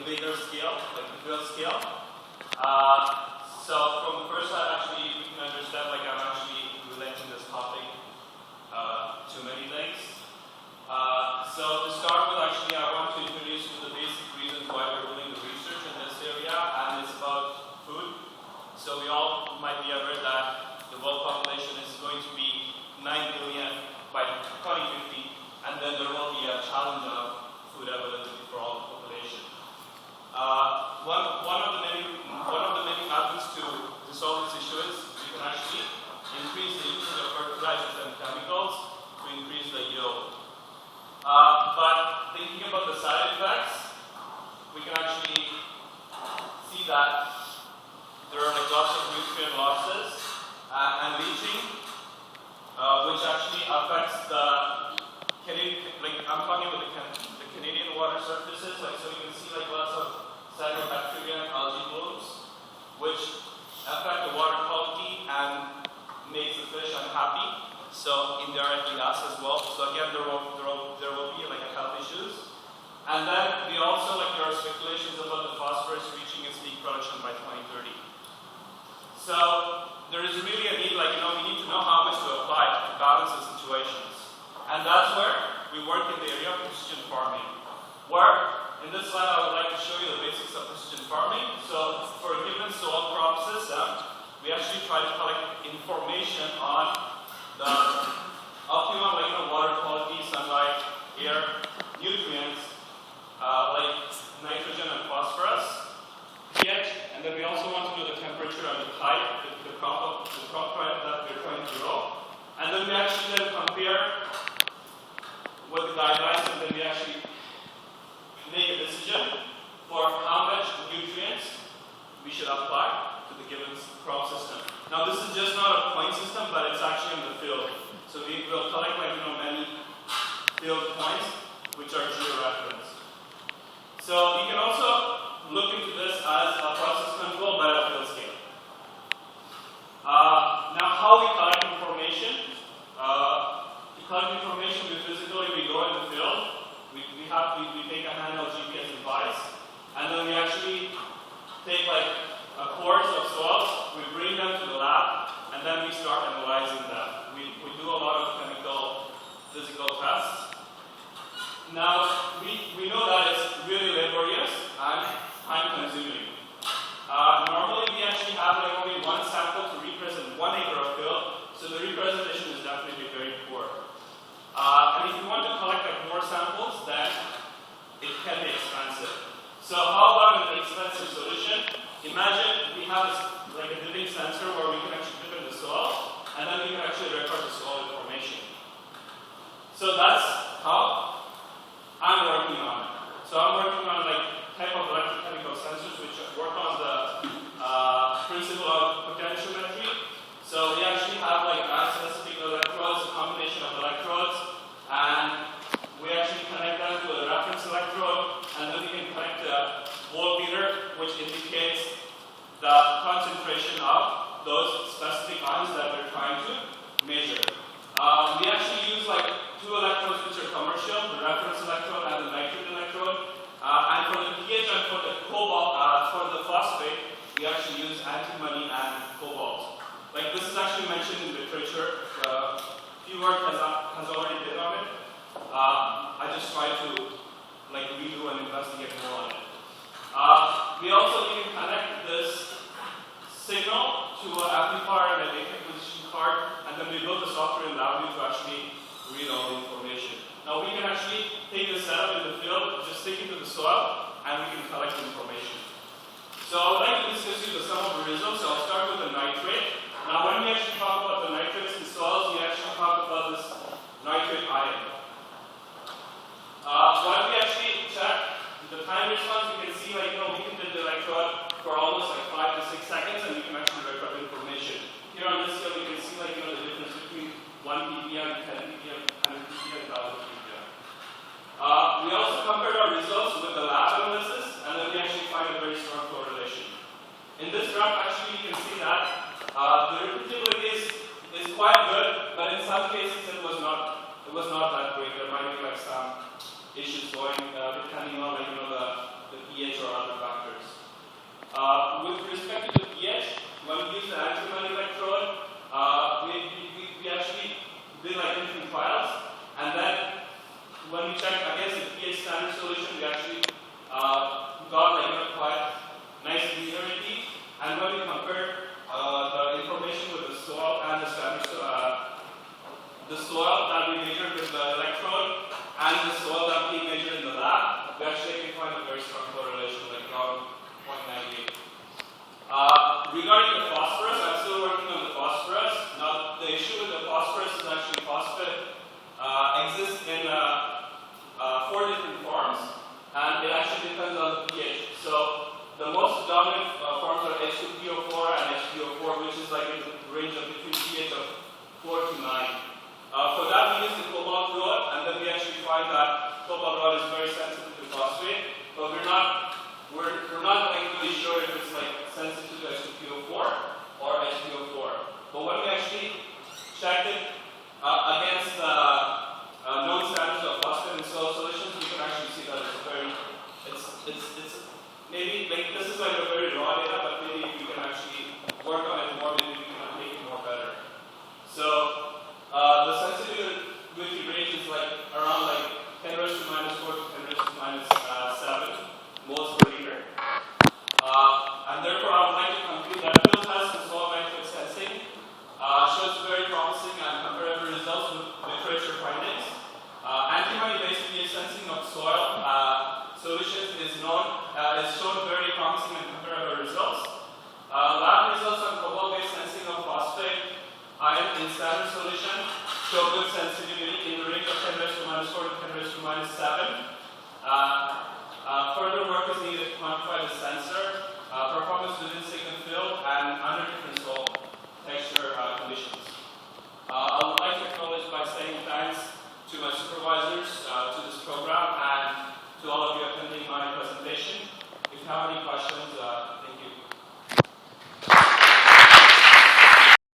bigger scale, like the field scale. So from the first side, actually, you can understand like I'm actually relating this topic to many things. So to start with, actually, I want to introduce you the basic reasons why we're doing the research in this area, and it's about food. So we all might be aware that the world population is going to be 9 billion by 2050, and then there will be a challenge of food availability for all the population. One of the many methods to solve this issue is you can actually increase the usage of fertilizers and chemicals to increase the yield. But thinking about the side effects, we can actually see that there are like lots of nutrient losses and leaching, which actually affects the Canadian, like I'm talking about the Canadian water surfaces, like so you can see like lots of cyanobacteria and algae blooms, which affect the water quality and makes the fish unhappy. So indirectly us as well. So again, there will be like health issues. And then we also there are speculations about the phosphorus reaching its peak production by 2030. So there is really a need, we need to know how much to apply to balance the situations. And that's where we work in the area of precision farming. Where, in this slide, I would like to show you the basics of precision farming. So for a given soil crop system, we actually try to collect information on the optimum water quality, sunlight, air, nutrients, like nitrogen and phosphorus, pH, and then we also want to know the temperature and the height, the crop type that we're trying to grow. And then we actually then compare with the guidelines, and then we actually make a decision for how much nutrients we should apply to the given crop system. Now this is just not a point system, but it's actually in the field. So we will collect many field points which are geo-referenced. So you can also look into this as a process control by a field scale. Now how we collect information? To collect information, we go in the field. We take a handheld GPS device, and then we actually take a course of soils, we bring them to the lab, and then we start analyzing them. We do a lot of chemical, physical tests. Now, we know that it's really laborious and time-consuming. Normally, we actually have only one sample to represent 1 acre of field, so the representation is definitely very poor. And if you want to collect more samples, then it can be expensive. So how about an expensive solution? Imagine we have a dipping sensor where we can actually dip in the soil, and then we can actually record the soil information. So that's how I'm working on it. So I'm working on type of electrochemical sensors which work on the principle of potentiometry. So we actually have band-specific electrodes, a combination of electrodes, and we actually connect them to a reference electrode, and then we can connect a voltmeter, which indicates the concentration of those specific ions that we're trying to measure. We actually use 2 electrodes which are commercial, the reference electrode and the nitrate electrode. And for the pH and for the cobalt, for the phosphate, we actually use antimony and cobalt. This is actually mentioned in literature. Few work has already been on it. I just try to redo and investigate more on it. We also can connect this signal to an amplifier and a data acquisition card, and then we build the software and allow you to actually read all the information. Now we can actually take this setup in the field, just stick it to the soil, and we can collect the information. So I'd like to discuss you some of the results. So I'll start with the nitrate. Now when we actually talk about the nitrates in soils, we actually talk about this nitrate ion. When we actually check the time response, we can see we can do the electrode for almost 5 to 6 seconds, and we can actually record the information. Here on this scale, we can see the difference between 1 ppm, 10 ppm, 100 ppm, 1000 ppm. We also compared our results with the lab analysis, and then we actually find a very strong correlation. In this graph, actually, you can see that the repeatability is quite good, but in some cases it was not that great. There might be some issues going depending on the pH or With respect to the pH, when we use the antimony electrode, we actually did like different trials, and then when we checked against the pH standard solution, we actually got like quite nice linearity. And when we compared the information with the soil and the standard the soil that we measured with the electrode and the soil that we measured in the lab, we actually can find a very strong correlation, like around 0.98. Regarding the phosphorus, I'm still working on the phosphorus. Now, the issue with the phosphorus is actually phosphate exists in 4 different forms, and it actually depends on the pH. So, the most dominant forms are H2PO4 and H2O4, which is like in the range of between pH of 4 to 9. For that, we use the cobalt rod, and then we actually find that cobalt rod is very sensitive to phosphate, but we're not like really sure if it's like sensitive to H2PO4 or H2O4. But when we actually checked it against known standards of phosphate in soil solutions, we can actually see that it's maybe like this is like a very raw data, but maybe if we can actually work on it more, maybe we can make it more better. So the sensitivity range is like around like 10 raised to minus 4 to 10 raised to minus 7 moles per liter. And therefore, I would like to conclude that field test and soil benefit sensing shows very promising and comparable results with literature findings. Antibody-based pH sensing of soil solutions is shown very promising and comparable results. Lab results on cobalt-based sensing of phosphate ion in standard solution show good sensitivity in the range of 10 raised to minus 4 to 10 raised to minus 7. Further work is needed to quantify the sensor